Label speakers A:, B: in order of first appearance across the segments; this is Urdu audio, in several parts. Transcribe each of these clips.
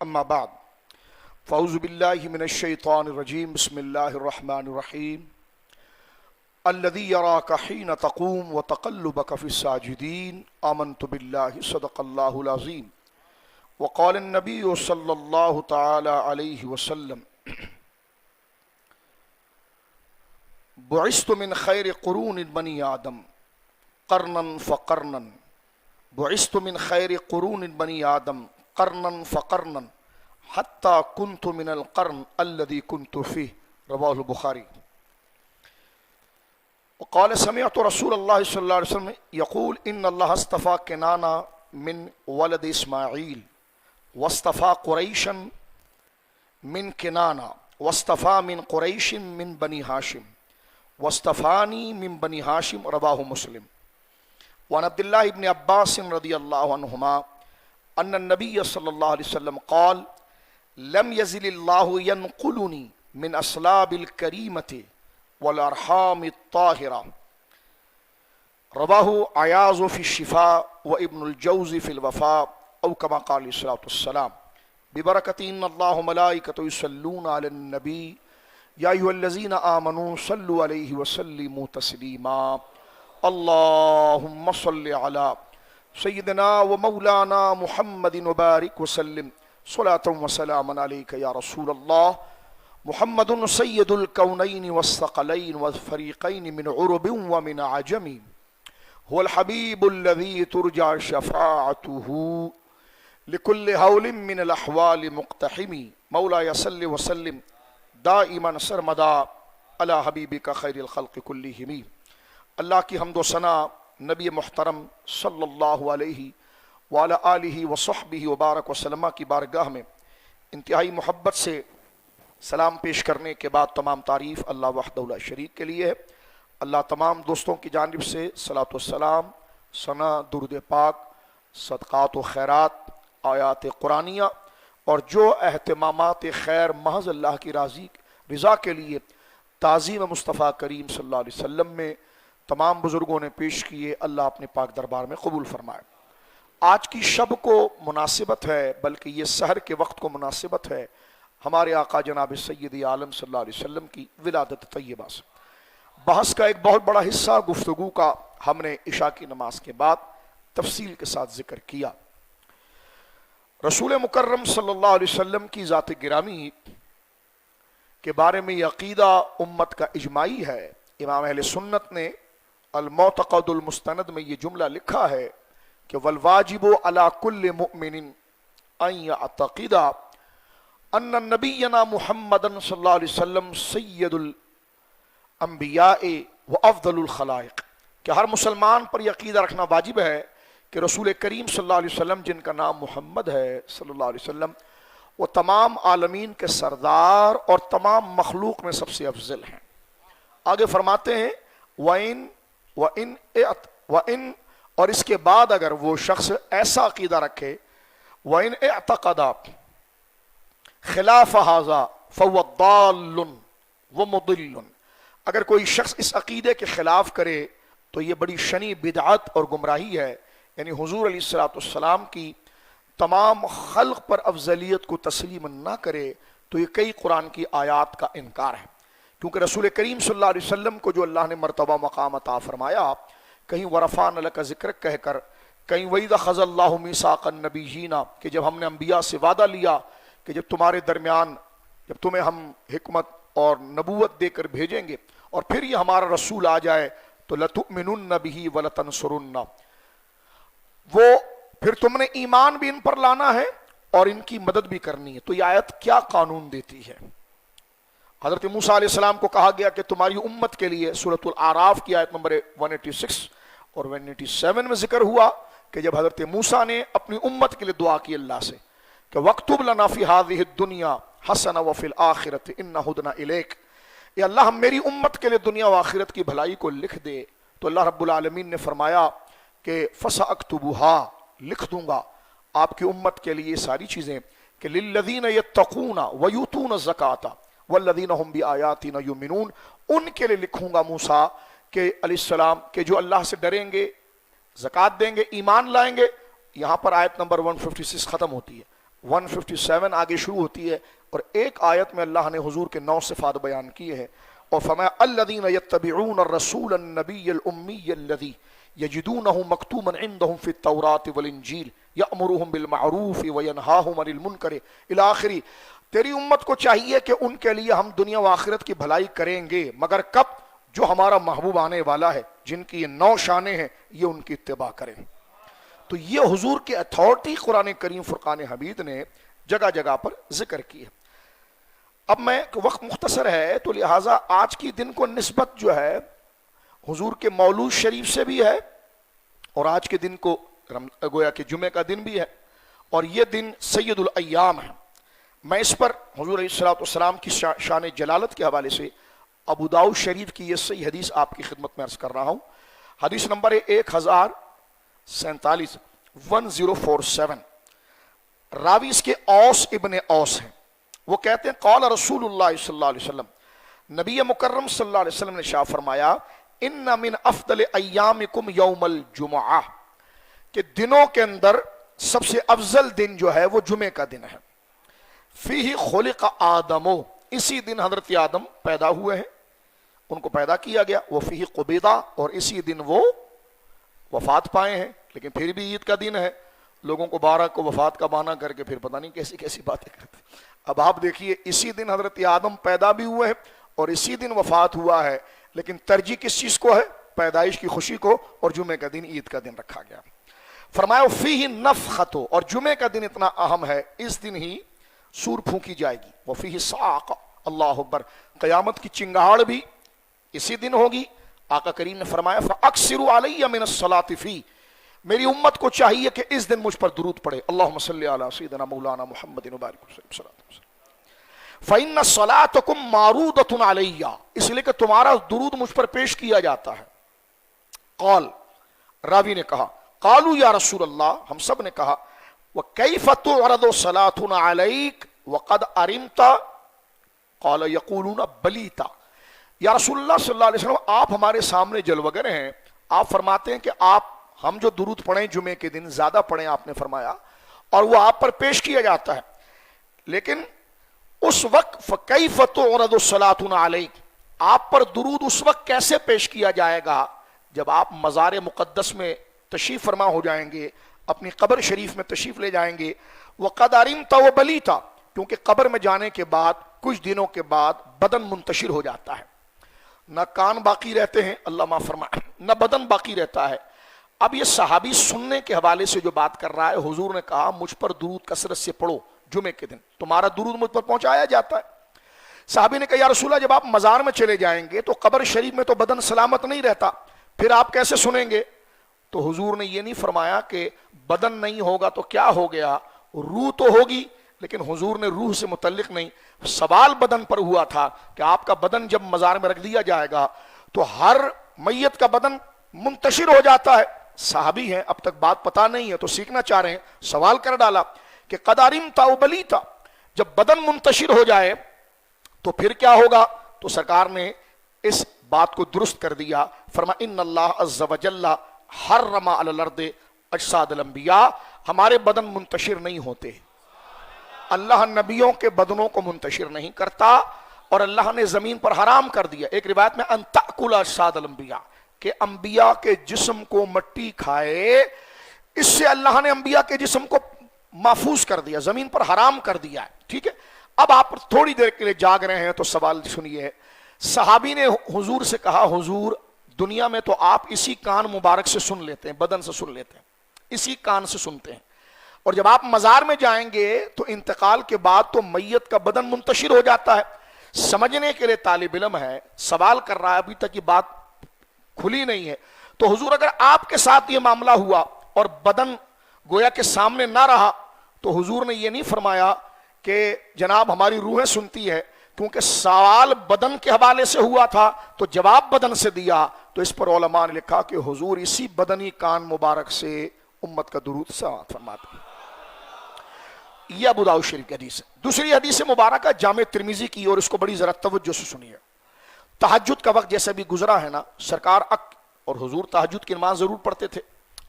A: اما بعد فاعوذ باللہ من الشیطان الرجیم بسم اللہ الرحمن الرحیم الذی یراک حین تقوم وتقلبک فی الساجدین آمنت باللہ صدق اللہ العظیم وقال النبی صلی اللہ تعالی علیہ وسلم بعثت من خیر قرون بنی آدم قرنا فقرنا بعثت من خیر قرون بنی آدم قرنا فقرنا حتى كنت من القرن الذي كنت فيه رواه البخاري وقال سمعت رسول الله صلى الله عليه وسلم يقول إن الله اصطفى كنانة من ولد إسماعيل واصطفى قريشا من كنانة واصطفى من قريش من بني هاشم واصطفاني من بني هاشم رواه مسلم وعن عبد الله بن عباس رضي الله عنهما أن النبي صلى الله عليه وسلم قال لم يزل الله ينقلني من أصلاب الكريمة والأرحام الطاهرة رواه عياض في الشفاء وابن الجوزي في الوفاء أو كما قال عليه الصلاة والسلام ببركة إن الله وملائكته يصلون على النبي يا أيها الذين آمنوا صلوا عليه وسلموا تسليما اللهم صل على سيدنا ومولانا محمد وبارك وسلم صلاة وسلاما عليك يا رسول الله محمد سيد الكونين والثقلين والفريقين من عرب ومن عجم هو الحبيب الذي ترجى شفاعته لكل هول من الأحوال مقتحم مولاي صل وسلم دائما سرمدا على حبيبك خير الخلق كلهم. اللہ کی حمد و ثنا نبی محترم صلی اللہ علیہ وعلی آلہ وصحبہ وبارک وسلم کی بارگاہ میں انتہائی محبت سے سلام پیش کرنے کے بعد تمام تعریف اللہ وحدہ لا شریک کے لیے ہے. اللہ تمام دوستوں کی جانب سے صلاۃ والسلام، ثنا، درود پاک، صدقات و خیرات، آیات قرآنیہ اور جو اہتمامات خیر محض اللہ کی رضا کے لیے تعظیم مصطفیٰ کریم صلی اللہ علیہ وسلم میں تمام بزرگوں نے پیش کیے، اللہ اپنے پاک دربار میں قبول فرمائے. آج کی شب کو مناسبت ہے، بلکہ یہ سحر کے وقت کو مناسبت ہے ہمارے آقا جناب سید عالم صلی اللہ علیہ وسلم کی ولادت طیبہ سے. بحث کا ایک بہت بڑا حصہ گفتگو کا ہم نے عشاء کی نماز کے بعد تفصیل کے ساتھ ذکر کیا. رسول مکرم صلی اللہ علیہ وسلم کی ذات گرامی کے بارے میں یہ عقیدہ امت کا اجماعی ہے. امام اہل سنت نے المعتقد المستند میں یہ جملہ لکھا ہے کہ والواجب علی کل مؤمن ان یعتقد ان نبینا محمد صلی اللہ علیہ وسلم سید الانبیاء و افضل الخلائق، کہ ہر مسلمان پر یہ عقیدہ رکھنا واجب ہے کہ رسول کریم صلی اللہ علیہ وسلم جن کا نام محمد ہے صلی اللہ علیہ وسلم وہ تمام عالمین کے سردار اور تمام مخلوق میں سب سے افضل ہیں. آگے فرماتے ہیں وَإِن اور اس کے بعد اگر وہ شخص ایسا عقیدہ رکھے وَإِنْ اعتقد خلاف هذا فهو ضال ومضل، اگر کوئی شخص اس عقیدے کے خلاف کرے تو یہ بڑی شنی بدعت اور گمراہی ہے. یعنی حضور علیہ الصلوۃ والسلام کی تمام خلق پر افضلیت کو تسلیم نہ کرے تو یہ کئی قرآن کی آیات کا انکار ہے. کیونکہ رسول کریم صلی اللہ علیہ وسلم کو جو اللہ نے مرتبہ مقام عطا فرمایا، کہیں ورفعنا لک ذکرک کہہ کر، کہیں وَإِذَا أَخَذَ اللَّهُ مِيثَاقَ النَّبِيِّينَ کہ جب ہم نے انبیاء سے وعدہ لیا کہ جب تمہارے درمیان جب تمہیں ہم حکمت اور نبوت دے کر بھیجیں گے اور پھر یہ ہمارا رسول آ جائے تو لَتُؤْمِنُنَّ بِهِ وَلَتَنْصُرُنَّ، وہ پھر تم نے ایمان بھی ان پر لانا ہے اور ان کی مدد بھی کرنی ہے. تو یہ آیت کیا قانون دیتی ہے؟ حضرت موسیٰ علیہ السلام کو کہا گیا کہ تمہاری امت کے لیے سورۃ الاعراف کی آیت نمبر 186 اور 187 میں ذکر ہوا کہ جب حضرت موسیٰ نے اپنی امت کے لیے دعا کی اللہ سے کہ وَاكْتُبْ لَنَا فِي هَذِهِ الدُّنْيَا حَسَنَةً وَفِي الْآخِرَةِ إِنَّا هُدْنَا إِلَيْكَ، یا اللہ ہم میری امت کے لیے دنیا و آخرت کی بھلائی کو لکھ دے. تو اللہ رب العالمین نے فرمایا کہ فَسَأَكْتُبُهَا، لکھ دوں گا آپ کی امت کے لیے ساری چیزیں کہ لِلَّذِينَ يَتَّقُونَ وَيُؤْتُونَ الزَّكَاةَ وَالَّذِينَ هُمْ بِآيَاتِنَا يُؤْمِنُونَ، ان کے لیے لکھوں گا موسیٰ کہ علیہ السلام کہ جو اللہ سے ڈریں گے، زکوٰۃ دیں گے، ایمان لائیں گے. یہاں پر آیت نمبر 156 ختم ہوتی ہے. 157 آگے شروع ہوتی ہے، اور ایک آیت میں اللہ نے حضور کے 9 صفات بیان کیے ہیں، اور فرمایا الذین یتبعون الرسول النبی الامی الذی یجدونہ مکتوبا عندہم فی التوراۃ والانجیل یأمرہم بالمعروف وینہاہم عن المنکر الی آخری۔ تیری امت کو چاہیے کہ ان کے لیے ہم دنیا و آخرت کی بھلائی کریں گے، مگر کب؟ جو ہمارا محبوب آنے والا ہے، جن کی یہ 9 شانیں ہیں، یہ ان کی اتباع کریں۔ تو یہ حضور کی اتھارٹی قرآن کریم فرقان حمید نے جگہ جگہ پر ذکر کی ہے۔ اب میں وقت مختصر ہے تو لہٰذا آج کی دن کو نسبت جو ہے حضور کے مولود شریف سے بھی ہے، اور آج کے دن کو گویا کہ جمعہ کا دن بھی ہے، اور یہ دن سید الایام ہے۔ میں اس پر حضور علیہ الصلوۃ والسلام کی شان جلالت کے حوالے سے ابو داؤد شریف کی یہ صحیح حدیث آپ کی خدمت میں عرض کر رہا ہوں۔ حدیث نمبر 1047، 1047۔ راوی اس کے اوس ابن اوس ہیں، وہ کہتے ہیں قال رسول اللہ صلی اللہ علیہ وسلم، نبی مکرم صلی اللہ علیہ وسلم نے شاہ فرمایا ان من افضل ایامکم یوم الجمعہ، کہ دنوں کے اندر سب سے افضل دن جو ہے وہ جمعے کا دن ہے۔ فیہ خلق آدم، اسی دن حضرت آدم پیدا ہوئے ہیں، ان کو پیدا کیا گیا۔ وہ فیہ قبیدہ، اور اسی دن وہ وفات پائے ہیں، لیکن پھر بھی عید کا دن ہے۔ لوگوں کو 12 کو وفات کا بہانہ کر کے پھر پتہ نہیں کیسی کیسی باتیں کرتے۔ اب آپ دیکھیے اسی دن حضرت آدم پیدا بھی ہوئے ہیں اور اسی دن وفات ہوا ہے، لیکن ترجیح کس چیز کو ہے؟ پیدائش کی خوشی کو، اور جمعے کا دن عید کا دن رکھا گیا۔ فرمایا فیہ نفخۃ، اور جمعے کا دن اتنا اہم ہے اس دن ہی سور پھونکی جائے گی۔ وفیہ صاق، اللہ اکبر، قیامت کی چنگاڑ بھی اسی دن ہوگی۔ آقا کریم نے فرمایا فاکثروا علی من الصلاۃ فی، میری امت کو چاہیے کہ اس دن مجھ پر درود پڑھے۔ اللہم صلی علی سیدنا مولانا محمد وبارک وسلم۔ فإن صلاتکم معروضۃ علی، اس لیے کہ تمہارا درود مجھ پر پیش کیا جاتا ہے۔ قال، راوی نے کہا قالوا یا رسول اللہ، ہم سب نے کہا وکیف تعرض صلاتنا علیک وقد ارمت؟ قال یقولون بلیتا، یا رسول اللہ صلی اللہ علیہ وسلم آپ ہمارے سامنے جلوگر ہیں، آپ فرماتے ہیں کہ آپ ہم جو درود پڑھیں جمعے کے دن زیادہ پڑھیں، آپ نے فرمایا، اور وہ آپ پر پیش کیا جاتا ہے، لیکن اس وقت فکیف تعرض صلاتنا علیک، آپ پر درود اس وقت کیسے پیش کیا جائے گا جب آپ مزار مقدس میں تشریف فرما ہو جائیں گے، اپنی قبر شریف میں تشریف لے جائیں گے۔ وقد ارمت وبلیتا، کیونکہ قبر میں جانے کے بعد کچھ دنوں کے بعد بدن منتشر ہو جاتا ہے، نہ کان باقی رہتے ہیں، اللہ معاف فرمائے، نہ بدن باقی رہتا ہے۔ اب یہ صحابی سننے کے حوالے سے جو بات کر رہا ہے، حضور نے کہا مجھ پر درود کثرت سے پڑھو جمعے کے دن، تمہارا درود مجھ پر پہنچایا جاتا ہے۔ صحابی نے کہا یا رسول اللہ جب آپ مزار میں چلے جائیں گے تو قبر شریف میں تو بدن سلامت نہیں رہتا، پھر آپ کیسے سنیں گے؟ تو حضور نے یہ نہیں فرمایا کہ بدن نہیں ہوگا تو کیا ہو گیا، روح تو ہوگی، لیکن حضور نے روح سے متعلق نہیں، سوال بدن پر ہوا تھا کہ آپ کا بدن جب مزار میں رکھ دیا جائے گا تو ہر میت کا بدن منتشر ہو جاتا ہے۔ صحابی ہیں، اب تک بات پتا نہیں ہے تو سیکھنا چاہ رہے ہیں، سوال کر ڈالا کہ قد ارمت وبلیتا، جب بدن منتشر ہو جائے تو پھر کیا ہوگا؟ تو سرکار نے اس بات کو درست کر دیا، فرمایا ان اللہ عز وجل حرم علی الارض اجساد الانبیاء، ہمارے بدن منتشر نہیں ہوتے، اللہ نبیوں کے بدنوں کو منتشر نہیں کرتا، اور اللہ نے زمین پر حرام کر دیا۔ ایک روایت میں ان تأکل اجساد الانبیاء، کہ انبیاء کے جسم کو مٹی کھائے، اس سے اللہ نے انبیاء کے جسم کو محفوظ کر دیا، زمین پر حرام کر دیا ہے۔ ٹھیک ہے، اب آپ تھوڑی دیر کے لیے جاگ رہے ہیں تو سوال سنیے۔ صحابی نے حضور سے کہا حضور دنیا میں تو آپ اسی کان مبارک سے سن لیتے ہیں، بدن سے سن لیتے ہیں، اسی کان سے سنتے ہیں، اور جب آپ مزار میں جائیں گے تو انتقال کے بعد تو میت کا بدن منتشر ہو جاتا ہے۔ سمجھنے کے لیے طالب علم ہے، سوال کر رہا ہے، ابھی تک یہ بات کھلی نہیں ہے، تو حضور اگر آپ کے ساتھ یہ معاملہ ہوا اور بدن گویا کے سامنے نہ رہا تو حضور نے یہ نہیں فرمایا کہ جناب ہماری روحیں سنتی ہے، کیونکہ سوال بدن کے حوالے سے ہوا تھا تو جواب بدن سے دیا، تو اس پر علماء نے لکھا کہ حضور اسی بدنی کان مبارک سے امت کا درود سماعت فرماتے ہیں۔ یہ ابو داؤد شریف کی حدیث ہے۔ دوسری حدیث مبارکہ جامع ترمذی کی، اور اس کو بڑی ذرا توجہ سے سنیے۔ تہجد کا وقت جیسے بھی گزرا ہے نا، سرکار اور حضور تہجد کی نماز ضرور پڑھتے تھے۔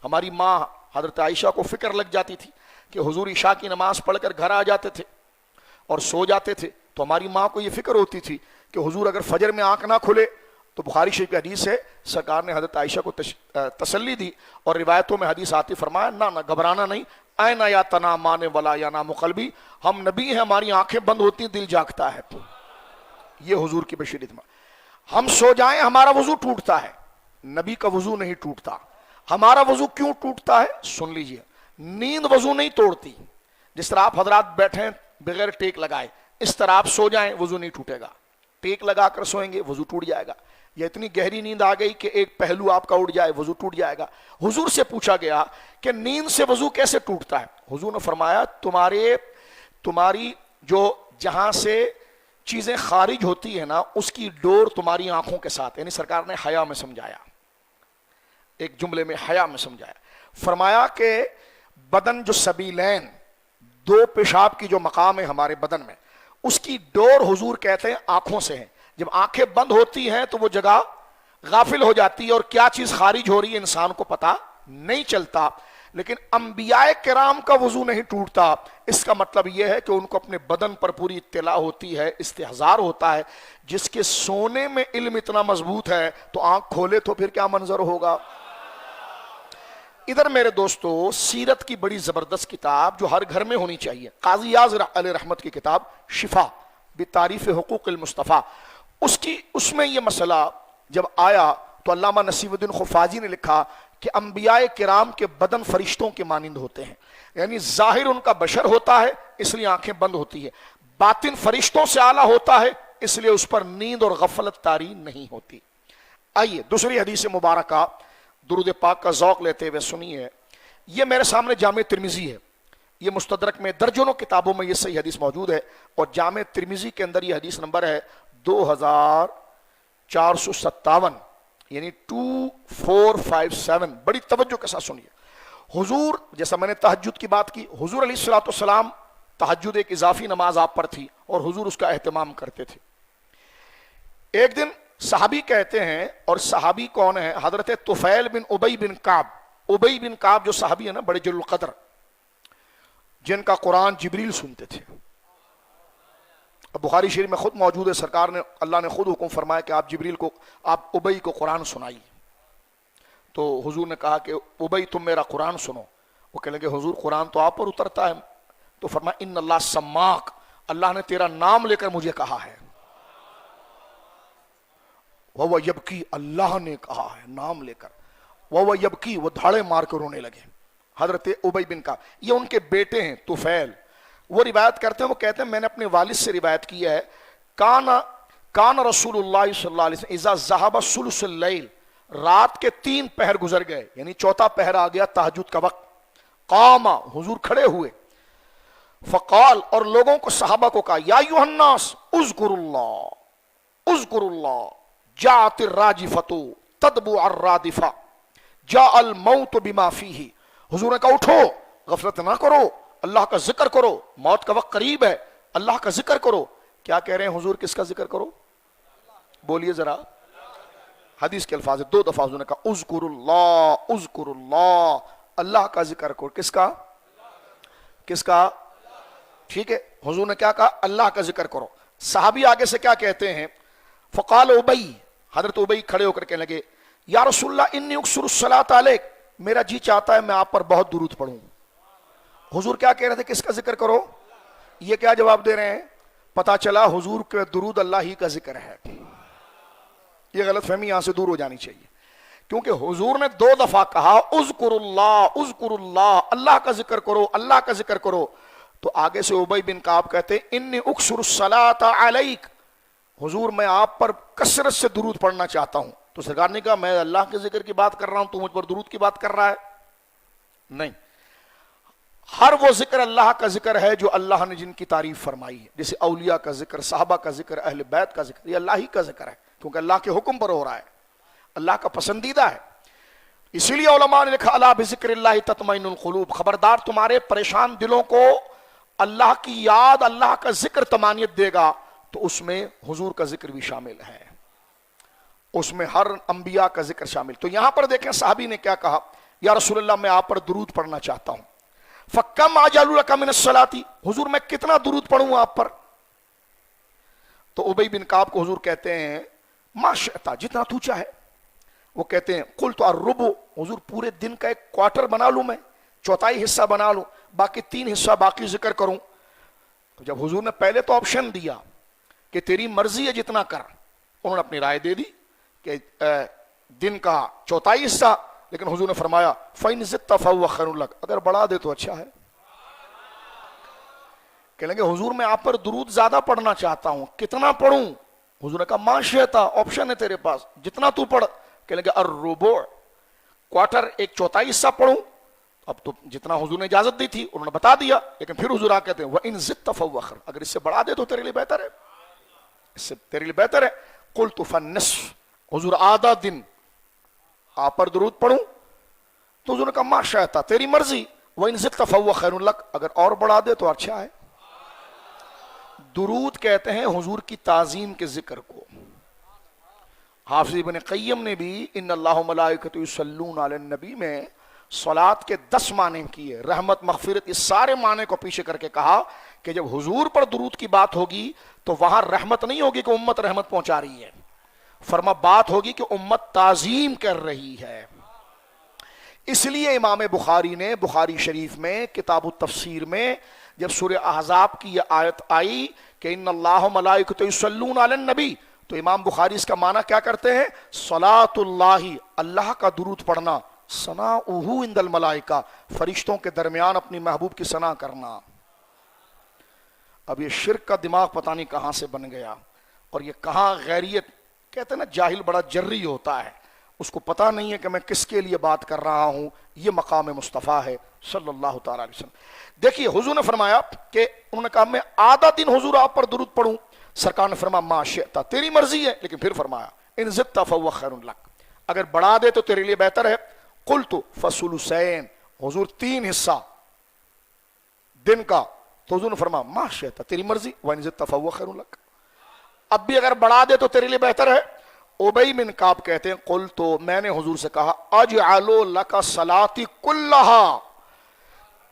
A: ہماری ماں حضرت عائشہ کو فکر لگ جاتی تھی کہ حضور عشاء کی نماز پڑھ کر گھر آ جاتے تھے اور سو جاتے تھے، تو ہماری ماں کو یہ فکر ہوتی تھی کہ حضور اگر فجر میں آنکھ نہ کھلے تو بخاری شریف کی حدیث ہے، سرکار نے حضرت عائشہ کو تسلی دی، اور روایتوں میں حدیث آتی فرمایا نہ گھبرانا نہیں، اینا یا تنامان ولا ینام قلبی، ہم نبی ہیں، ہماری آنکھیں بند ہوتی ہیں، دل جاگتا ہے۔ یہ حضور کی بشریت میں، ہم سو جائیں ہمارا وضو ٹوٹتا ہے، نبی کا وضو نہیں ٹوٹتا۔ ہمارا وضو کیوں ٹوٹتا ہے؟ سن لیجئے، نیند وضو نہیں توڑتی۔ جس طرح آپ حضرات بیٹھیں بغیر ٹیک لگائے، اس طرح آپ سو جائیں وضو نہیں ٹوٹے گا، ٹیک لگا کر سوئیں گے وضو ٹوٹ جائے گا، یا اتنی گہری نیند آ گئی کہ ایک پہلو آپ کا اڑ جائے وضو ٹوٹ جائے گا۔ حضور سے پوچھا گیا کہ نیند سے وضو کیسے ٹوٹتا ہے؟ حضور نے فرمایا تمہاری جو جہاں سے چیزیں خارج ہوتی ہیں نا، اس کی ڈور تمہاری آنکھوں کے ساتھ، یعنی سرکار نے حیا میں سمجھایا، ایک جملے میں حیا میں سمجھایا، فرمایا کہ بدن جو سبیلین، دو پیشاب کی جو مقام ہے ہمارے بدن میں، اس کی ڈور حضور کہتے ہیں آنکھوں سے ہے۔ جب آنکھیں بند ہوتی ہیں تو وہ جگہ غافل ہو جاتی ہے اور کیا چیز خارج ہو رہی ہے انسان کو پتہ نہیں چلتا۔ لیکن انبیاء کرام کا وضو نہیں ٹوٹتا، اس کا مطلب یہ ہے کہ ان کو اپنے بدن پر پوری اطلاع ہوتی ہے، استحضار ہوتا ہے۔ جس کے سونے میں علم اتنا مضبوط ہے تو آنکھ کھولے تو پھر کیا منظر ہوگا۔ ادھر میرے دوستو، سیرت کی بڑی زبردست کتاب جو ہر گھر میں ہونی چاہیے، قاضی یاز علیہ رحمت کی کتاب شفا بتعریف حقوق المصطفیٰ، اس میں یہ مسئلہ جب آیا تو علامہ نصیب الدین خفاجی نے لکھا کہ انبیاء کرام کے بدن فرشتوں کے مانند ہوتے ہیں، یعنی ظاہر ان کا بشر ہوتا ہے اس لیے آنکھیں بند ہوتی ہے، باطن فرشتوں سے اعلیٰ ہوتا ہے اس لیے اس پر نیند اور غفلت طاری نہیں ہوتی۔ آئیے دوسری حدیث مبارکہ درود پاک کا ذوق لیتے ہوئے سنیے، یہ میرے سامنے جامع ترمذی ہے، یہ مستدرک میں درجنوں کتابوں میں یہ صحیح حدیث موجود ہے، اور جامع ترمذی کے اندر یہ حدیث نمبر ہے 2457، یعنی 2457۔ بڑی توجہ کے ساتھ سنیے۔ حضور، جیسا میں نے تہجد کی بات کی، حضور علیہ السلام تہجد ایک اضافی نماز آپ پر تھی اور حضور اس کا اہتمام کرتے تھے۔ ایک دن صحابی کہتے ہیں، اور صحابی کون ہے؟ حضرت طفیل بن ابی بن کعب۔ ابی بن کعب جو صحابی ہے نا، بڑے جلیل القدر، جن کا قرآن جبریل سنتے تھے۔ بخاری شریف میں خود موجود ہے، سرکار نے، اللہ نے خود حکم فرمایا کہ آپ ابی کو قرآن سنائیے۔ تو حضور نے کہا کہ ابی تم میرا قرآن سنو۔ وہ کہنے لگے حضور قرآن تو آپ پر اترتا ہے۔ تو فرمایا ان اللہ سماک، اللہ نے تیرا نام لے کر مجھے کہا ہے۔ وہ یبکی، اللہ نے کہا ہے نام لے کر۔ وہ یبکی، وہ دھاڑے مار کر رونے لگے۔ حضرت ابی بن کعب، یہ ان کے بیٹے ہیں طفیل، وہ روایت کرتے ہیں، وہ کہتے ہیں میں نے اپنے والد سے روایت کی ہے، کان رسول اللہ صلی اللہ علیہ وسلم اذا ذهب ثلث اللیل، رات کے 3 پہر گزر گئے، یعنی چوتھا پہر آ گیا تہجد کا وقت، قام، حضور کھڑے ہوئے، فقال، اور لوگوں کو، صحابہ کو کہا، یا ایھا الناس اذکروا اللہ، اذکروا اللہ، جاءت الراجفۃ تتبع الرادفہ، جاء الموت بما فیہ۔ حضور نے کہا اٹھو، غفلت نہ کرو، اللہ کا ذکر کرو، موت کا وقت قریب ہے، اللہ کا ذکر کرو۔ کیا کہہ رہے ہیں حضور؟ کس کا ذکر کرو؟ بولیے ذرا، حدیث کے الفاظ 2 دفعہ حضور نے کہا اذکر اللہ، اذکر اللہ، اللہ کا ذکر کرو۔ کس کا؟ کس کا؟ ٹھیک ہے، حضور نے کیا کہا؟ اللہ کا ذکر کرو۔ صحابی آگے سے کیا کہتے ہیں؟ فقال ابی، حضرت ابی کھڑے ہو کر کہنے لگے، یا رسول اللہ انی اکثر الصلاۃ علیک، میرا جی چاہتا ہے میں آپ پر بہت درود پڑھوں۔ حضور کیا کہہ رہے تھے؟ کس کا ذکر کرو؟ یہ کیا جواب دے رہے ہیں؟ پتا چلا حضور کے درود اللہ ہی کا ذکر ہے۔ یہ غلط فہمی یہاں سے دور ہو جانی چاہیے، کیونکہ حضور نے 2 دفعہ کہا اذکر اللہ، اذکر اللہ، اللہ کا ذکر کرو، اللہ کا ذکر کرو۔ تو آگے سے ابی بن کعب کہتے انی اکثر الصلاۃ علیک، حضور میں آپ پر کثرت سے درود پڑھنا چاہتا ہوں۔ تو سرکار نے کہا میں اللہ کے ذکر کی بات کر رہا ہوں، تو مجھ پر درود کی بات کر رہا ہے؟ نہیں، ہر وہ ذکر اللہ کا ذکر ہے جو اللہ نے جن کی تعریف فرمائی ہے، جیسے اولیاء کا ذکر، صحابہ کا ذکر، اہل بیت کا ذکر، یہ اللہ ہی کا ذکر ہے، کیونکہ اللہ کے حکم پر ہو رہا ہے، اللہ کا پسندیدہ ہے۔ اسی لیے علماء نے لکھا الا بذکر اللہ تطمئن القلوب، خبردار تمہارے پریشان دلوں کو اللہ کی یاد، اللہ کا ذکر طمانینت دے گا۔ تو اس میں حضور کا ذکر بھی شامل ہے، اس میں ہر انبیاء کا ذکر شامل۔ تو یہاں پر دیکھیں صحابی نے کیا کہا، یا رسول اللہ میں آپ پر درود پڑھنا چاہتا ہوں۔ فکم اجعل لک من الصلاۃ، حضور میں کتنا درود پڑھوں آپ پر؟ تو ابی بن کعب کو حضور کہتے ہیں ما شئت، جتنا تو چاہے۔ وہ کہتے ہیں قلت الربع، حضور پورے دن کا ایک کوارٹر بنا لوں، میں چوتھائی حصہ بنا لوں، باقی 3 حصہ باقی ذکر کروں۔ تو جب حضور نے پہلے تو آپشن دیا کہ تیری مرضی ہے جتنا کر، انہوں نے اپنی رائے دے دی کہ دن کا چوتھائی حصہ، لیکن حضور نے فرمایا فَإِنْ زِدْتَ فَهُوَ خَيْرٌ لَكَ، اگر بڑھا دے تو اچھا ہے۔ کہنے لگے حضور میں آپ پر درود زیادہ پڑھنا چاہتا ہوں، کتنا پڑھوں؟ حضور نے کہا ما شئت، آپشن ہے تیرے پاس، جتنا تو پڑھ۔ کہنے لگے الربع، کوارٹر ایک چوتھائی حصہ پڑھوں؟ اب تو جتنا حضور نے اجازت دی تھی انہوں نے بتا دیا، لیکن پھر حضور کہتے ہیں وَإِنْ زِدْتَ فَهُوَ خَيْرٌ، اگر اس سے بڑھا دے تو تیرے لیے بہتر ہے، اس سے تیرے لیے بہتر ہے۔ قلت فالنصف، حضور آدھا دن آپ پر درود پڑھوں؟ تو حضور نے کہا ما شئت، تیری مرضی، وَإِنْ زِدْتَ فَهُوَ خَيْرٌ لَكَ، اگر اور بڑھا دے تو اچھا ہے۔ درود کہتے ہیں حضور کی تعظیم کے ذکر کو۔ حافظ ابن قیم نے بھی ان اللہ ملائکۃ یصلون علی النبی میں صلاۃ کے 10 معنی کیے، رحمت، مغفرت، اس سارے معنی کو پیچھے کر کے کہا کہ جب حضور پر درود کی بات ہوگی تو وہاں رحمت نہیں ہوگی کہ امت رحمت پہنچا رہی ہے، فرما بات ہوگی کہ امت تعظیم کر رہی ہے۔ اس لیے امام بخاری نے بخاری شریف میں کتاب التفسیر میں جب سورہ احزاب کی یہ آیت آئی کہ ان اللہ ملائکۃ یصلون علی النبی، تو امام بخاری اس کا معنی کیا کرتے ہیں؟ صلاۃ اللہ، اللہ کا درود پڑھنا، ثناؤہ عند الملائکہ، فرشتوں کے درمیان اپنی محبوب کی ثنا کرنا۔ اب یہ شرک کا دماغ پتہ نہیں کہاں سے بن گیا، اور یہ کہاں غیریت، کہتے ہیں نا جاہل بڑا جری ہوتا ہے، اس کو پتہ نہیں ہے کہ میں کس کے لیے بات کر رہا ہوں۔ یہ مقام مصطفیٰ ہے صلی اللہ تعالیٰ علیہ وسلم۔ دیکھیے حضور نے فرمایا کہ انہوں نے کہا میں آدھا دن حضور آپ پر درود پڑھوں؟ سرکار نے فرمایا ما شئت، تیری مرضی ہے، لیکن پھر فرمایا ان زدت فهو خیر لک، اگر بڑھا دے تو تیرے لیے بہتر ہے۔ قلت فثلثین، حضور 3 حصہ دن کا، تو حضور نے فرمایا ما شئت، تیری مرضی، وان زدت فهو خیر لک، اب بھی اگر بڑھا دے تو تیرے لیے بہتر ہے۔ ابی بن کعب کہتے ہیں قلت، میں نے حضور سے کہا اجعل لک صلاتی کلھا،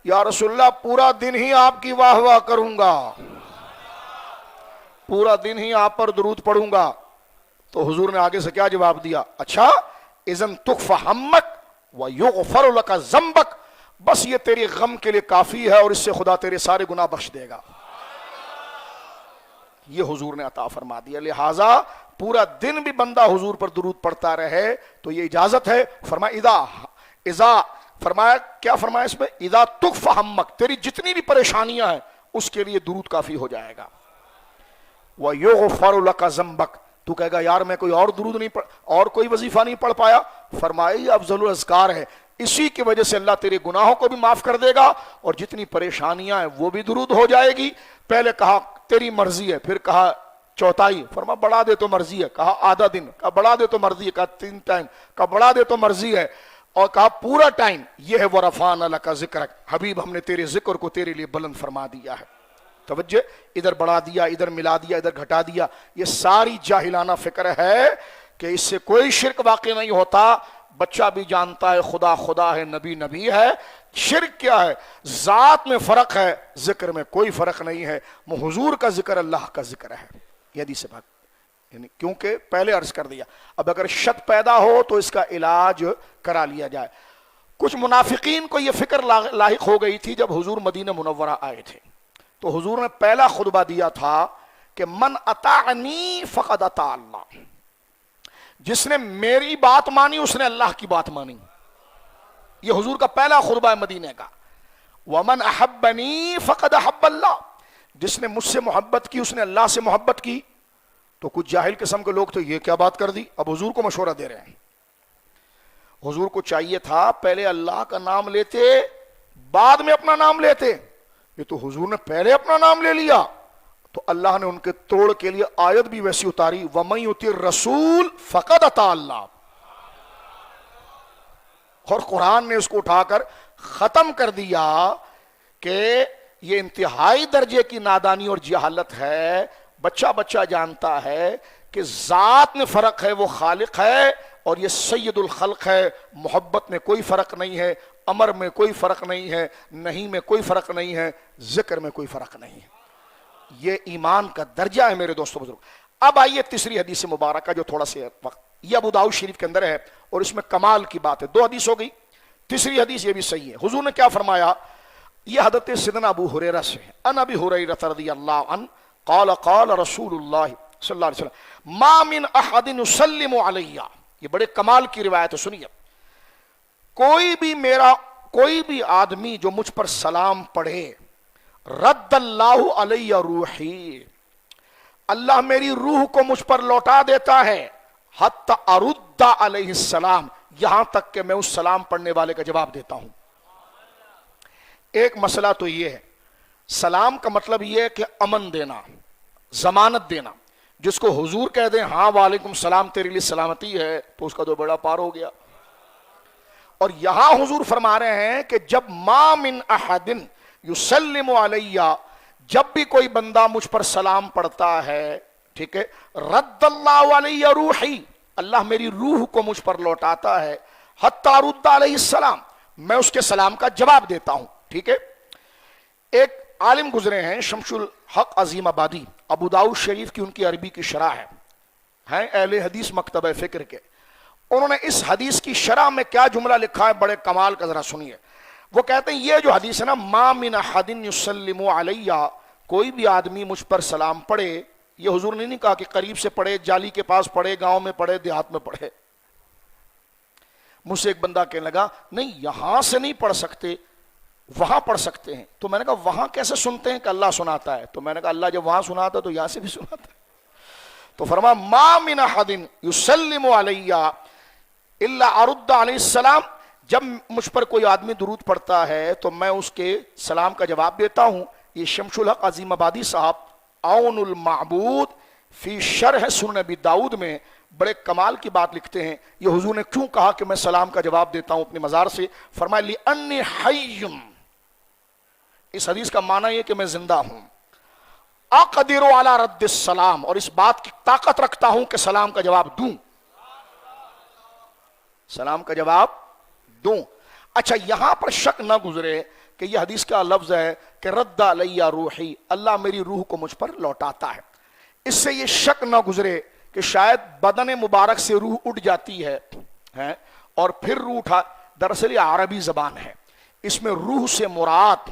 A: یا رسول اللہ پورا دن ہی آپ کی واہ واہ کروں گا، پورا دن ہی آپ پر درود پڑھوں گا۔ تو حضور نے آگے سے کیا جواب دیا؟ اچھا اذن تکفی ہمک ویغفر لک ذنبک، بس یہ تیری غم کے لیے کافی ہے اور اس سے خدا تیرے سارے گناہ بخش دے گا۔ یہ حضور نے عطا فرما دیا، لہٰذا پورا دن بھی بندہ حضور پر درود پڑھتا رہے تو یہ اجازت ہے۔ فرمایا اذا فرمایا کیا فرمایا اس میں؟ اذا تکفی ہمک، تیری جتنی بھی پریشانیاں ہیں اس کے لیے درود کافی ہو جائے گا۔ وَيُغْفَرُ لَكَ ذَنبَكَ، تو کہے گا یار میں کوئی اور درود نہیں پڑھ، اور کوئی وظیفہ نہیں پڑھ پایا، فرمایا یہ افضل الاذکار ہے، اسی کی وجہ سے اللہ تیرے گناہوں کو بھی معاف کر دے گا اور جتنی پریشانیاں ہیں وہ بھی درود ہو جائے گی۔ پہلے کہا تیری مرضی ہے، پھر کہا چوتھائی، فرما بڑھا دے تو مرضی ہے، کہا آدھا دن، کہا بڑھا دے تو مرضی ہے، کہا 3 ٹائم، کہا بڑھا دے تو مرضی ہے، اور کہا پورا ٹائم۔ یہ ہے وَرَفَعْنَا لَكَ ذِكْرَكَ، حبیب ہم نے تیرے ذکر کو تیرے لیے بلند فرما دیا ہے۔ توجہ، ادھر بڑھا دیا، ادھر ملا دیا، ادھر گھٹا دیا، یہ ساری جاہلانہ فکر ہے کہ اس سے کوئی شرک واقع نہیں ہوتا۔ بچہ بھی جانتا ہے خدا خدا ہے، نبی نبی ہے۔ شرک کیا ہے؟ ذات میں فرق ہے، ذکر میں کوئی فرق نہیں ہے۔ حضور کا ذکر اللہ کا ذکر ہے، یہ حدیث سے بات، یعنی کیونکہ پہلے عرض کر دیا، اب اگر شک پیدا ہو تو اس کا علاج کرا لیا جائے۔ کچھ منافقین کو یہ فکر لاحق ہو گئی تھی جب حضور مدینہ منورہ آئے تھے، تو حضور نے پہلا خطبہ دیا تھا کہ من اطاعنی فقد اطاع اللہ، جس نے میری بات مانی اس نے اللہ کی بات مانی۔ یہ حضور کا پہلا خطبہ ہے مدینہ کا۔ ومن احبنی فقد احب اللہ، جس نے مجھ سے محبت کی اس نے اللہ سے محبت کی۔ تو کچھ جاہل قسم کے لوگ تو یہ کیا بات کر دی، اب حضور کو مشورہ دے رہے ہیں۔ حضور کو چاہیے تھا پہلے اللہ کا نام لیتے بعد میں اپنا نام لیتے، یہ تو حضور نے پہلے اپنا نام لے لیا، تو اللہ نے ان کے توڑ کے لیے آیت بھی ویسی اتاری، وَمَن يُطِعِ الرَّسُولَ فَقَدْ أَطَاعَ اللَّهَ، اور قرآن نے اس کو اٹھا کر ختم کر دیا کہ یہ انتہائی درجے کی نادانی اور جہالت ہے۔ بچہ بچہ جانتا ہے کہ ذات میں فرق ہے، وہ خالق ہے اور یہ سید الخلق ہے، محبت میں کوئی فرق نہیں ہے۔ امر میں کوئی فرق نہیں ہے، نہیں میں کوئی فرق نہیں ہے، ذکر میں کوئی فرق نہیں ہے۔ یہ ایمان کا درجہ ہے میرے دوستو بزرگ۔ اب آئیے تیسری حدیث مبارکہ جو تھوڑا سے وقت، یہ ابو داؤد شریف کے اندر ہے اور اس میں کمال کی بات ہے۔ دو حدیث ہو گئی، تیسری حدیث یہ بھی صحیح ہے۔ حضور نے کیا فرمایا؟ یہ حضرت سیدنا ابو ہریرہ سے ہے، ان ابی ہریرہ رضی اللہ عنہ قال قال رسول اللہ صلی اللہ علیہ وسلم ما من احد یسلم علی، یہ بڑے کمال کی روایت ہے، سنیے۔ کوئی بھی آدمی جو مجھ پر سلام پڑھے، رد اللہ علی روحی، اللہ میری روح کو مجھ پر لوٹا دیتا ہے، حتی ارد علیہ السلام، یہاں تک کہ میں اس سلام پڑھنے والے کا جواب دیتا ہوں۔ ایک مسئلہ تو یہ ہے، سلام کا مطلب یہ ہے کہ امن دینا، ضمانت دینا۔ جس کو حضور کہہ دیں ہاں وعلیکم السلام تیرے لیے سلامتی ہے، تو اس کا تو بڑا پار ہو گیا۔ اور یہاں حضور فرما رہے ہیں کہ جب ما من احد یسلم علی، جب بھی کوئی بندہ مجھ پر سلام پڑھتا ہے، ٹھیک ہے، رد اللہ علی روحی، اللہ میری روح کو مجھ پر لوٹاتا ہے، حتی ارد علیہ السلام، میں اس کے سلام کا جواب دیتا ہوں، ٹھیک ہے۔ ایک عالم گزرے ہیں شمس الحق عظیم آبادی، ابو داؤد شریف کی ان کی عربی کی شرح ہے، ہیں اہل حدیث مکتبہ فکر کے۔ انہوں نے اس حدیث کی شرح میں کیا جملہ لکھا ہے، بڑے کمال کا، ذرا سنیے۔ وہ کہتے ہیں یہ جو حدیث ہے نا، ما من احد یسلم علی، کوئی بھی آدمی مجھ پر سلام پڑھے، یہ حضور نے نہیں کہا کہ قریب سے پڑھے، جالی کے پاس پڑھے، گاؤں میں پڑھے، دیہات میں پڑھے۔ مجھ سے ایک بندہ کہنے لگا نہیں یہاں سے نہیں پڑھ سکتے، وہاں پڑھ سکتے ہیں۔ تو میں نے کہا وہاں کیسے سنتے ہیں کہ اللہ سناتا ہے؟ تو میں نے کہا اللہ جب وہاں سناتا ہے تو یہاں سے بھی سناتا ہے۔ تو فرمایا ما من احد یسلم علی الا ارد علیہ السلام، جب مجھ پر کوئی آدمی درود پڑھتا ہے تو میں اس کے سلام کا جواب دیتا ہوں۔ یہ شمس الحق عظیم آبادی صاحب عون المعبود فی شرح سنن ابی داؤد میں بڑے کمال کی بات لکھتے ہیں۔ یہ حضور نے کیوں کہا کہ میں سلام کا جواب دیتا ہوں اپنے مزار سے؟ فرمایا لِأَنِّي حَيٌّ، اس حدیث کا معنی یہ کہ میں زندہ ہوں، اقدر علی رد السلام، اور اس بات کی طاقت رکھتا ہوں کہ سلام کا جواب دوں، سلام کا جواب دوں۔ اچھا یہاں پر شک نہ گزرے کہ یہ حدیث کا لفظ ہے کہ رد علی روحی، اللہ میری روح کو مجھ پر لوٹاتا ہے۔ اس سے یہ شک نہ گزرے کہ شاید بدن مبارک سے روح اٹھ جاتی ہے اور پھر روح اٹھا، دراصل یہ عربی زبان ہے، اس میں روح سے مراد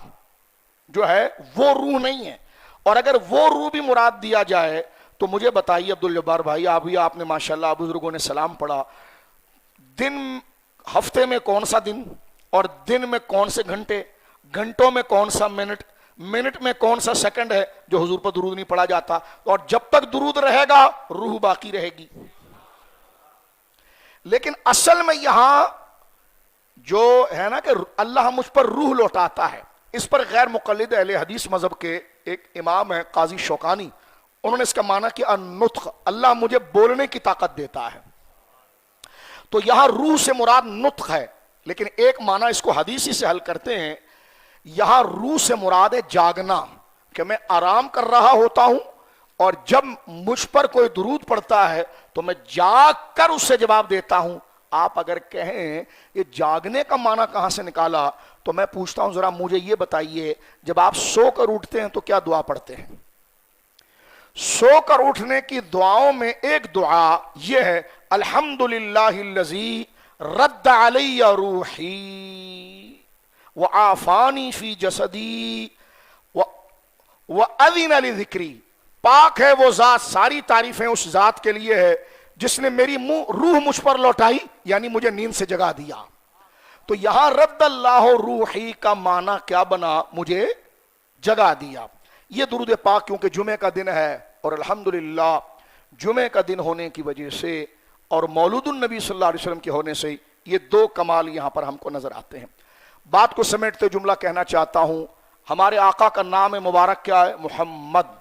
A: جو ہے وہ روح نہیں ہے، اور اگر وہ روح بھی مراد دیا جائے تو مجھے بتائیے عبدالجبار بھائی، آپ نے ماشاءاللہ بزرگوں نے سلام پڑھا، دن ہفتے میں کون سا دن، اور دن میں کون سے گھنٹے، گھنٹوں میں کون سا منٹ، منٹ میں کون سا سیکنڈ ہے جو حضور پر درود نہیں پڑھا جاتا؟ اور جب تک درود رہے گا روح باقی رہے گی۔ لیکن اصل میں یہاں جو ہے نا کہ اللہ مجھ پر روح لوٹاتا ہے، اس پر غیر مقلد اہل حدیث مذہب کے ایک امام ہے قاضی شوکانی، انہوں نے اس کا معنی کیا النطق، اللہ مجھے بولنے کی طاقت دیتا ہے۔ تو یہاں روح سے مراد نطق ہے، لیکن ایک معنی اس کو حدیثی سے حل کرتے ہیں، یہاں روح سے مراد ہے جاگنا، کہ میں آرام کر رہا ہوتا ہوں اور جب مجھ پر کوئی درود پڑتا ہے تو میں جاگ کر اس سے جواب دیتا ہوں۔ آپ اگر کہیں یہ جاگنے کا معنی کہاں سے نکالا، تو میں پوچھتا ہوں ذرا مجھے یہ بتائیے، جب آپ سو کر اٹھتے ہیں تو کیا دعا پڑھتے ہیں؟ سو کر اٹھنے کی دعاؤں میں ایک دعا یہ ہے الحمدللہ الذی رد علی روحی وعافانی فی جسدی وَأَذِنَ لِذِكْرِي، پاک ہے وہ ذات، ساری تعریفیں اس ذات کے لیے ہے جس نے میری روح مجھ پر لوٹائی، یعنی مجھے نیند سے جگا دیا۔ تو یہاں رد اللہ روحی کا معنی کیا بنا؟ مجھے جگا دیا۔ یہ درود پاک کیونکہ جمعہ کا دن ہے اور الحمدللہ جمعہ کا دن ہونے کی وجہ سے اور مولود النبی صلی اللہ علیہ وسلم کے ہونے سے یہ دو کمال یہاں پر ہم کو نظر آتے ہیں۔ بات کو سمیٹتے جملہ کہنا چاہتا ہوں، ہمارے آقا کا نام مبارک کیا ہے؟ محمد۔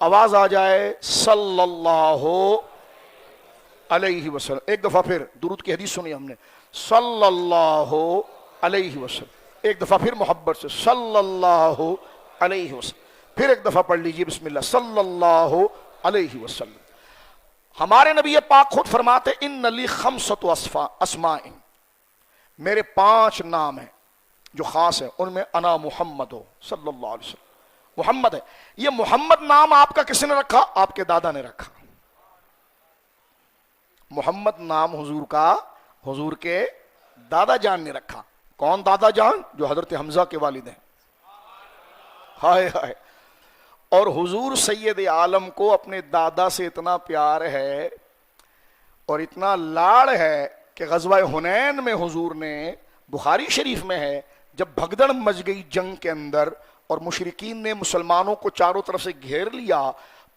A: آواز آ جائے صلی اللہ علیہ وسلم۔ ایک دفعہ پھر درود کی حدیث سنی ہم نے، صلی اللہ علیہ وسلم۔ ایک دفعہ پھر محبت سے صلی اللہ علیہ وسلم۔ پھر ایک دفعہ پڑھ لیجئے بسم اللہ، صلی اللہ علیہ وسلم۔ ہمارے نبی پاک خود فرماتے ان لی خمسۃ اسماء، میرے 5 نام ہیں جو خاص ہیں، ان میں انا محمد ہو صلی اللہ علیہ وسلم، محمد ہے۔ یہ محمد نام آپ کا کس نے رکھا؟ آپ کے دادا نے رکھا۔ محمد نام حضور کا حضور کے دادا جان نے رکھا۔ کون دادا جان؟ جو حضرت حمزہ کے والد ہیں۔ ہائے ہائے۔ اور حضور سید عالم کو اپنے دادا سے اتنا پیار ہے اور اتنا لاڑ ہے کہ غزوہ حنین میں حضور نے، بخاری شریف میں ہے، جب بھگدڑ مچ گئی جنگ کے اندر اور مشرکین نے مسلمانوں کو چاروں طرف سے گھیر لیا،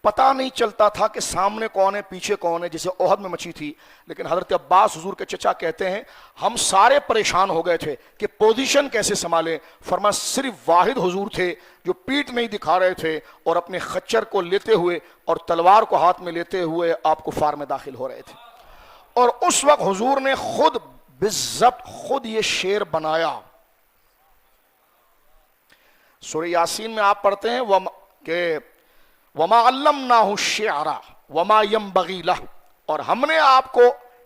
A: پتہ نہیں چلتا تھا کہ سامنے کون ہے پیچھے کون ہے، جسے احد میں مچی تھی، لیکن حضرت عباس حضور کے چچا کہتے ہیں ہم سارے پریشان ہو گئے تھے کہ پوزیشن کیسے سنبھالے۔ فرما صرف واحد حضور تھے جو پیٹ نہیں دکھا رہے تھے اور اپنے خچر کو لیتے ہوئے اور تلوار کو ہاتھ میں لیتے ہوئے آپ کفار میں داخل ہو رہے تھے۔ اور اس وقت حضور نے خود بالضبط خود یہ شعر بنایا۔ سورہ یاسین میں آپ پڑھتے ہیں کہ وما علمناہ الشعر وما ينبغي له، اور ہم نے آپ کو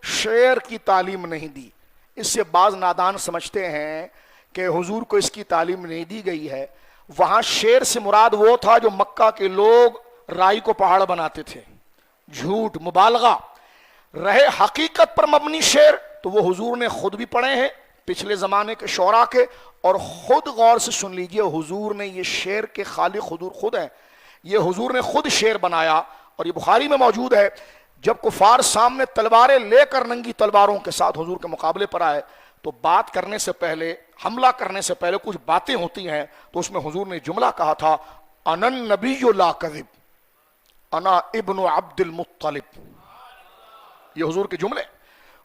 A: شعر کی تعلیم نہیں دی۔ اس سے بعض نادان سمجھتے ہیں کہ حضور کو اس کی تعلیم نہیں دی گئی ہے۔ وہاں شعر سے مراد وہ تھا جو مکہ کے لوگ رائی کو پہاڑ بناتے تھے، جھوٹ، مبالغہ۔ رہے حقیقت پر مبنی شعر تو وہ حضور نے خود بھی پڑھے ہیں، پچھلے زمانے کے شعراء کے، اور خود غور سے سن لیجئے حضور نے یہ شعر کے خالق حضور خود ہیں۔ یہ حضور نے خود شعر بنایا اور یہ بخاری میں موجود ہے۔ جب کفار سامنے تلواریں لے کر ننگی تلواروں کے ساتھ حضور کے مقابلے پر آئے تو بات کرنے سے پہلے، حملہ کرنے سے پہلے کچھ باتیں ہوتی ہیں، تو اس میں حضور نے جملہ کہا تھا انا النبی لا کذب انا ابن عبد المطلب۔ یہ حضور کے جملے۔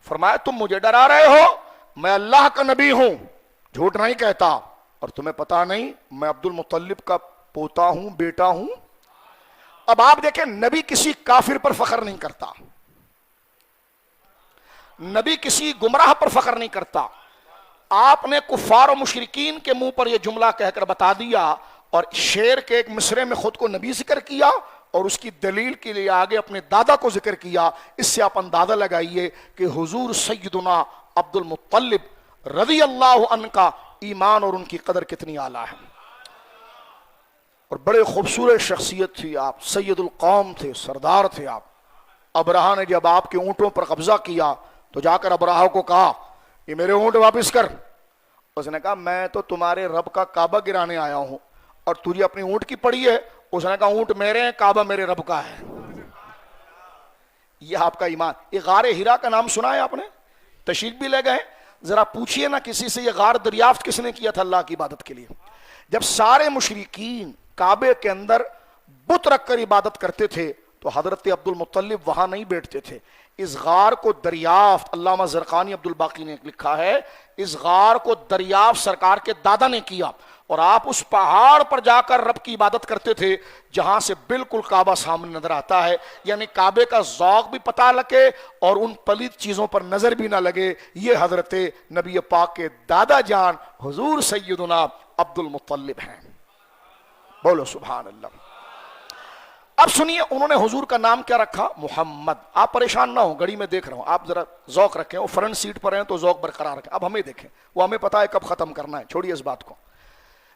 A: فرمایا تم مجھے ڈرا رہے ہو، میں اللہ کا نبی ہوں، جھوٹ نہیں کہتا، اور تمہیں پتا نہیں میں عبد المطلب کا پوتا ہوں، بیٹا ہوں۔ اب آپ دیکھیں نبی کسی کافر پر فخر نہیں کرتا، نبی کسی گمراہ پر فخر نہیں کرتا۔ آپ نے کفار و مشرکین کے منہ پر یہ جملہ کہہ کر بتا دیا اور شعر کے ایک مصرے میں خود کو نبی ذکر کیا اور اس کی دلیل کے لیے آگے اپنے دادا کو ذکر کیا۔ اس سے آپ اندازہ لگائیے کہ حضور سیدنا عبد المطلب رضی اللہ عنہ کا ایمان اور ان کی قدر کتنی اعلیٰ ہے۔ اور بڑے خوبصورت شخصیت تھی آپ، سید القوم تھے، سردار تھے آپ۔ ابرہہ نے جب آپ کے اونٹوں پر قبضہ کیا تو جا کر ابرہہ کو کہا یہ میرے اونٹ واپس کر۔ اس نے کہا میں تو تمہارے رب کا کعبہ گرانے آیا ہوں اور تجھے اپنی اونٹ کی پڑی ہے۔ اس نے کہا اونٹ میرے ہیں، کعبہ میرے رب کا ہے۔ یہ آپ کا ایمان۔ یہ غار ہرا کا نام سنا ہے آپ نے؟ تشریف بھی لے گئے، ذرا پوچھئے نا کسی سے یہ غار دریافت کس نے کیا تھا اللہ کی عبادت کے لیے؟ جب سارے مشرکین کعبے کے اندر بت رکھ کر عبادت کرتے تھے تو حضرت عبد المطلب وہاں نہیں بیٹھتے تھے۔ اس غار کو دریافت، علامہ زرقانی عبد الباقی نے لکھا ہے، اس غار کو دریافت سرکار کے دادا نے کیا، اور آپ اس پہاڑ پر جا کر رب کی عبادت کرتے تھے جہاں سے بالکل کعبہ سامنے نظر آتا ہے، یعنی کعبے کا ذوق بھی پتہ لگے اور ان پلید چیزوں پر نظر بھی نہ لگے۔ یہ حضرت نبی پاک کے دادا جان حضور سیدنا عبد المطلب ہیں۔ بولو سبحان اللہ۔ اب سنیے انہوں نے حضور کا نام کیا رکھا؟ محمد۔ آپ پریشان نہ ہو، گھڑی میں دیکھ رہا ہوں، آپ ذرا ذوق رکھیں، وہ فرنٹ سیٹ پر ہیں تو ذوق برقرار رکھیں۔ اب ہمیں دیکھیں، وہ ہمیں پتا ہے کب ختم کرنا ہے، چھوڑیے اس بات کو۔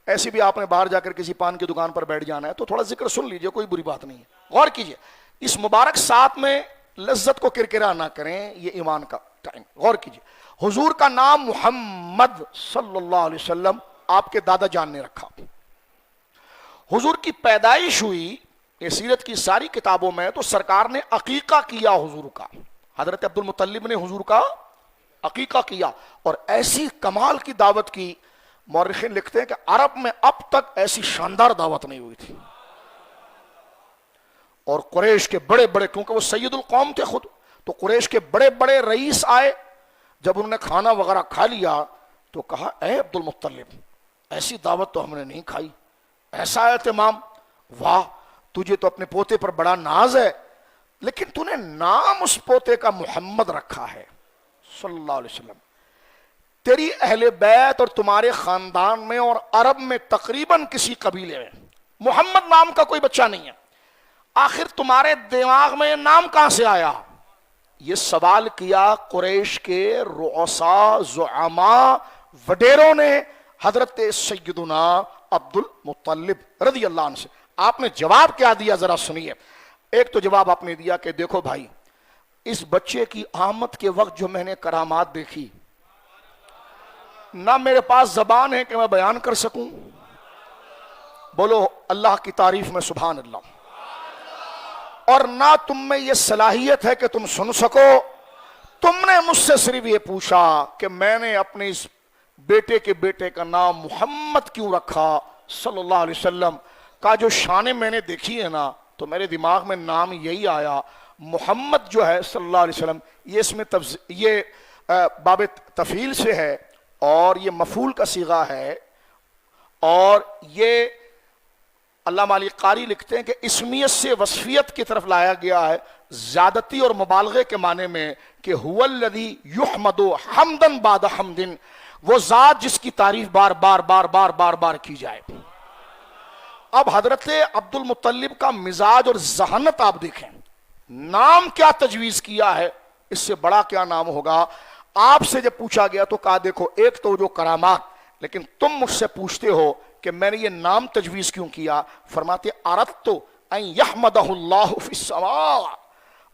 A: ایسی بھی آپ نے باہر جا کر کسی پان کی دکان پر بیٹھ جانا ہے تو تھوڑا ذکر سن لیجئے، کوئی بری بات نہیں ہے۔ غور کیجئے، اس مبارک ساتھ میں لذت کو کرکرا نہ کریں، یہ ایمان کا ٹائم۔ غور کیجئے، حضور کا نام محمد صلی اللہ علیہ وسلم آپ کے دادا جان نے رکھا۔ حضور کی پیدائش ہوئی، یہ سیرت کی ساری کتابوں میں تو سرکار نے عقیقہ کیا حضور کا، حضرت عبد المطلب نے حضور کا عقیقہ کیا، اور ایسی کمال کی دعوت کی، مورخین لکھتے ہیں کہ عرب میں اب تک ایسی شاندار دعوت نہیں ہوئی تھی۔ اور قریش کے بڑے بڑے، کیونکہ وہ سید القوم تھے خود، تو قریش کے بڑے بڑے رئیس آئے، جب انہوں نے کھانا وغیرہ کھا لیا تو کہا اے عبد المطلب ایسی دعوت تو ہم نے نہیں کھائی، ایسا اہتمام، واہ تجھے تو اپنے پوتے پر بڑا ناز ہے، لیکن تو نے نام اس پوتے کا محمد رکھا ہے صلی اللہ علیہ وسلم۔ تیری اہل بیت اور تمہارے خاندان میں اور عرب میں تقریباً کسی قبیلے میں محمد نام کا کوئی بچہ نہیں ہے، آخر تمہارے دماغ میں یہ نام کہاں سے آیا؟ یہ سوال کیا قریش کے رؤساء زعما وڈیروں نے حضرت سیدنا عبد المطلب رضی اللہ عنہ سے. آپ نے جواب کیا دیا ذرا سنیے. ایک تو جواب آپ نے دیا کہ دیکھو بھائی، اس بچے کی آمد کے وقت جو میں نے کرامات دیکھی، نہ میرے پاس زبان ہے کہ میں بیان کر سکوں. بولو اللہ کی تعریف میں سبحان اللہ. اور نہ تم میں یہ صلاحیت ہے کہ تم سن سکو. تم نے مجھ سے صرف یہ پوچھا کہ میں نے اپنے اس بیٹے کے بیٹے کا نام محمد کیوں رکھا صلی اللہ علیہ وسلم کا. جو شان میں نے دیکھی ہے نا، تو میرے دماغ میں نام یہی آیا. محمد جو ہے صلی اللہ علیہ وسلم، یہ اس میں یہ باب تفعیل سے ہے، اور یہ مفعول کا صیغہ ہے، اور یہ علامہ علی قاری لکھتے ہیں کہ اسمیت سے وصفیت کی طرف لایا گیا ہے، زیادتی اور مبالغے کے معنی میں کہ هو الذی یحمد حمدا بعد حمد، وہ ذات جس کی تعریف بار بار بار بار بار بار کی جائے. اب حضرت عبد المطلب کا مزاج اور ذہانت آپ دیکھیں، نام کیا تجویز کیا ہے، اس سے بڑا کیا نام ہوگا. آپ سے جب پوچھا گیا تو کہا دیکھو ایک تو جو کرامات، لیکن تم مجھ سے پوچھتے ہو کہ میں نے یہ نام تجویز کیوں کیا. فرماتے اردت ان یحمدہ اللہ فی السماء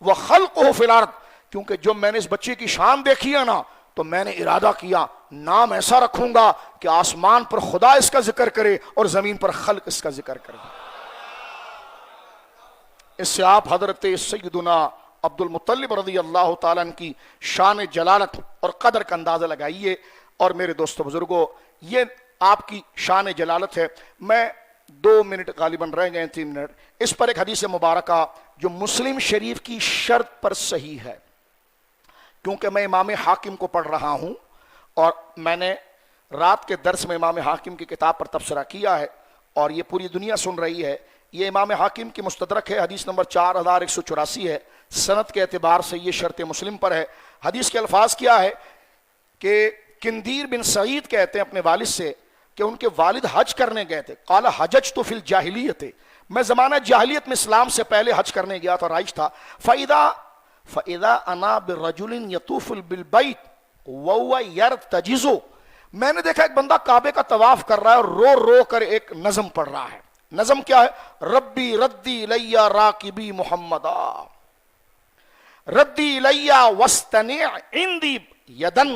A: وخلقہ فی الارض، کیونکہ جو میں نے اس بچے کی شان دیکھی ہے نا، تو میں نے ارادہ کیا نام ایسا رکھوں گا کہ آسمان پر خدا اس کا ذکر کرے اور زمین پر خلق اس کا ذکر کرے. اس سے آپ حضرت سیدنا عبد المطلب رضی اللہ تعالیٰ عنہ کی شان جلالت اور قدر کا اندازہ لگائیے. اور میرے دوستو بزرگوں، یہ آپ کی شان جلالت ہے. میں 2 منٹ غالباً رہ گئے 3 منٹ. اس پر ایک حدیث مبارکہ جو مسلم شریف کی شرط پر صحیح ہے، کیونکہ میں امام حاکم کو پڑھ رہا ہوں، اور میں نے رات کے درس میں امام حاکم کی کتاب پر تبصرہ کیا ہے، اور یہ پوری دنیا سن رہی ہے. یہ امام حاکم کی مستدرک ہے، حدیث نمبر 4184 ہے. سند کے اعتبار سے یہ شرط مسلم پر ہے. حدیث کے الفاظ کیا ہے کہ کندیر بن سعید کہتے ہیں اپنے والد سے کہ ان کے والد حج کرنے گئے تھے. قال حججت فی الجاہلیت، میں زمانہ جاہلیت میں اسلام سے پہلے حج کرنے گیا تھا، رائج تھا. فَإِذَا أَنَا بِالرَّجُلٍ يَطُوفُ بِالْبَيْتِ وَهُوَ يَرْتَجِزُ، میں نے دیکھا ایک بندہ کعبے کا طواف کر رہا ہے اور رو رو کر ایک نظم پڑھ رہا ہے. نظم کیا ہے؟ ربی ردی لیا راکبی محمدا، ردی لیا وستنع عندی یدن.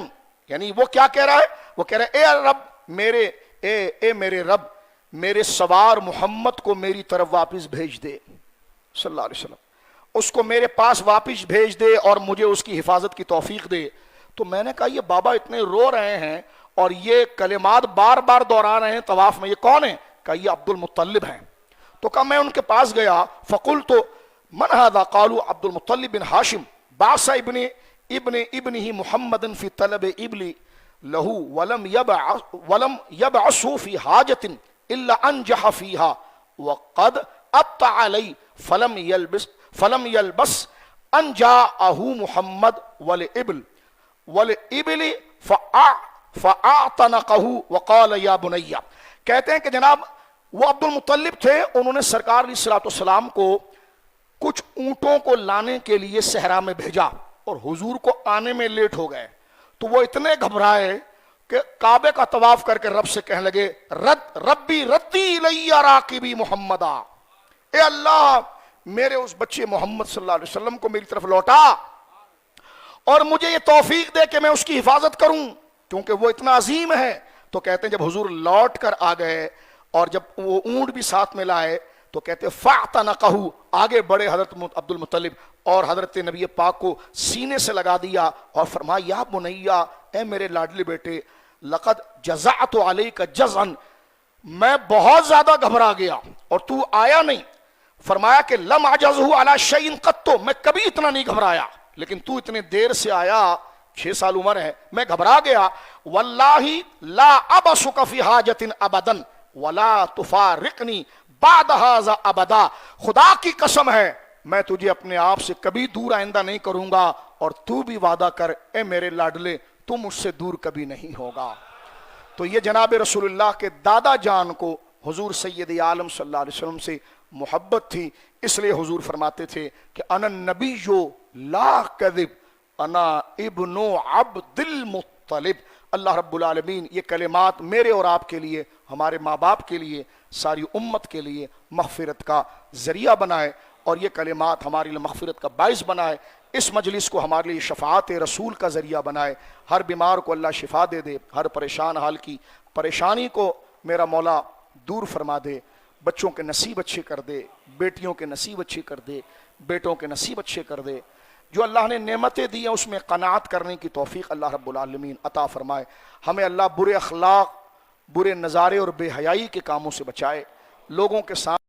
A: یعنی وہ کیا کہہ رہا ہے؟ وہ کہہ رہا ہے اے رب میرے اے میرے رب، میرے سوار محمد کو میری طرف واپس بھیج دے صلی اللہ علیہ وسلم، اس کو میرے پاس واپس بھیج دے اور مجھے اس کی حفاظت کی توفیق دے. تو میں نے کہا یہ بابا اتنے رو رہے ہیں اور یہ کلمات بار بار دہرا رہے ہیں طواف میں، یہ کون ہیں؟ کہا یہ عبد المطلب ہیں. تو کہا میں ان کے پاس گیا، فقلت من هذا؟ قالوا عبد المطلب بن ہاشم بعث ابنه محمد في طلب ابل له ولم يبعثه في حاجة الا انجح فيها وقد ابطأ علي فلم يلبس ان جاءه محمد والابل فاعتنقه وقال يا بني. کہتے ہیں کہ جناب وہ عبد المطلب تھے، انہوں نے سرکار علیہ الصلوۃ والسلام کو کچھ اونٹوں کو لانے کے لیے صحرا میں بھیجا، اور حضور کو آنے میں لیٹ ہو گئے. تو وہ اتنے گھبرائے کہ کعبے کا طواف کر کے رب سے کہنے لگے ربی ردی لیا راکبی محمدا، اے اللہ میرے اس بچے محمد صلی اللہ علیہ وسلم کو میری طرف لوٹا اور مجھے یہ توفیق دے کہ میں اس کی حفاظت کروں، کیونکہ وہ اتنا عظیم ہے. تو کہتے ہیں جب حضور لوٹ کر آ گئے اور جب وہ اونٹ بھی ساتھ میں لائے تو کہتے فاعتنقہ، آگے بڑھے حضرت عبد المطلب اور حضرت نبی پاک کو سینے سے لگا دیا اور فرمایا یا بنیا، اے میرے لاڈلے بیٹے، لقد جزعت علیک جزعا، میں بہت زیادہ گھبرا گیا اور تو آیا نہیں. فرمایا کہ لم اعجزہ علی شیء قط، میں کبھی اتنا نہیں گھبرایا لیکن تو اتنے دیر سے آیا، 6 سال عمر ہے، میں گھبرا گیا. واللہ لا ابسک فی حاجۃ ابدا ولا تفارقنی بعد ھذا ابدا، خدا کی قسم ہے میں تجھے اپنے آپ سے کبھی دور آئندہ نہیں کروں گا، اور تو بھی وعدہ کر اے میرے لاڈلے تو مجھ سے دور کبھی نہیں ہوگا. تو یہ جناب رسول اللہ کے دادا جان کو حضور سید عالم صلی اللہ علیہ وسلم سے محبت تھی، اس لیے حضور فرماتے تھے کہ انا النبی لا کذب انا ابن عبد المطلب. اللہ رب العالمین یہ کلمات میرے اور آپ کے لیے، ہمارے ماں باپ کے لیے، ساری امت کے لیے مغفرت کا ذریعہ بنائے، اور یہ کلمات ہمارے لیے مغفرت کا باعث بنائے. اس مجلس کو ہمارے لیے شفاعت رسول کا ذریعہ بنائے. ہر بیمار کو اللہ شفا دے دے، ہر پریشان حال کی پریشانی کو میرا مولا دور فرما دے. بچوں کے نصیب اچھے کر دے، بیٹیوں کے نصیب اچھے کر دے، بیٹوں کے نصیب اچھے کر دے. جو اللہ نے نعمتیں دی ہیں اس میں قناعت کرنے کی توفیق اللہ رب العالمین عطا فرمائے. ہمیں اللہ برے اخلاق، برے نظارے اور بے حیائی کے کاموں سے بچائے. لوگوں کے سامنے